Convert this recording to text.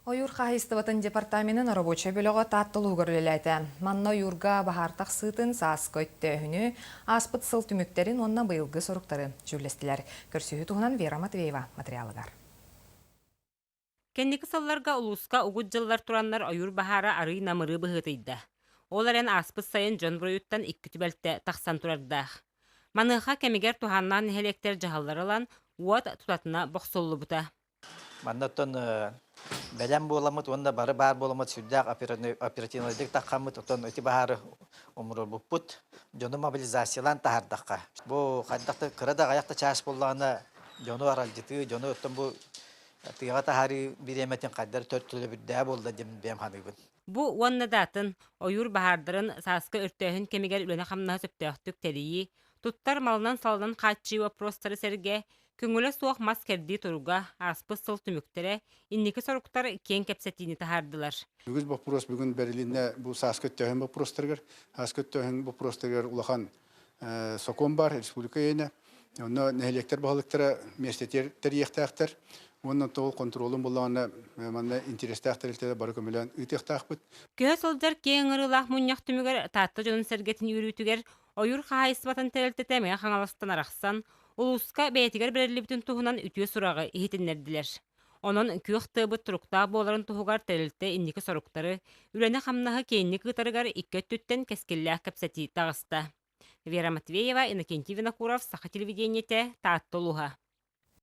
Ойур қағыстыбатын департаментін рабочий бөлігі таттылу көрілеләді. Манна ойурға бағартақ сытын саас көтті өйіні аспыт сыл түміктерін онна бұйылғы соруқтары жүрлестілер. Көрсүйі туғынан Вера Матвеева материалыгар. Кенники салларга улуска угуд жыллар тураннар ойур бахара арый намыры быһытыйда. Олар эн аспыт сайын жон броюттан икки түбәлтте тахсан турардах. Маныха кемигер туханнан нехелектер жаһалларылан уат тутатына бохсоллу бута. Маннаттан бәлем боламыт, онда бары бар боламыт, сүрдәк оперативныйдык таққамыт, отон өте бары умру бұппыт, жону мобилизациялан тахардаққа. Бу қайдақты кырада аяқта чаш боллағына жону аралжыты, жону өттен бу тыйға тахари биреметін қайдар төрттілі бірдә болды дем бем ханыбын. Бу уаннадатын ойур бахардарын сааска өртөһүн кемигер үлөне хамна сөптөктүк терии, туттар малынан салдан каччы вопростары серге, күңүлө суох мас керди туруга аспы сыл түмүктере, инники соруктар кен кепсетини тахардылар. Бүгүн вопрос бүгүн Берлинде бу сааскөттөһүн вопростаргар, сааскөттөһүн вопростаргар улахан сокон бар республика эне. Онно нехелектер баһалыктара местетер терияхтактар. Онно тол контролун булганы манда интерестактар бары көмөлөн үтехтакпыт. Көһө солдар кен ырылах муньяк түмүгер татты жонун сергетин үрүтүгер, ойур хаайсыбатын терелтетеме хаңаластан арахсан, улуска бәйтигер берилибитин туһунан үтүө сурагы ихитиннердилер. Онон күйөх тыбыт турукта боларын туһугар терилте инники соруктары, үлөне хамнаһы кейинни кытарыгар иккет түттен кескиллээх кепсети тагыста. Вера Матвеева, Иннокентий Винокуров, Саха телевидениете, Тааттолуха.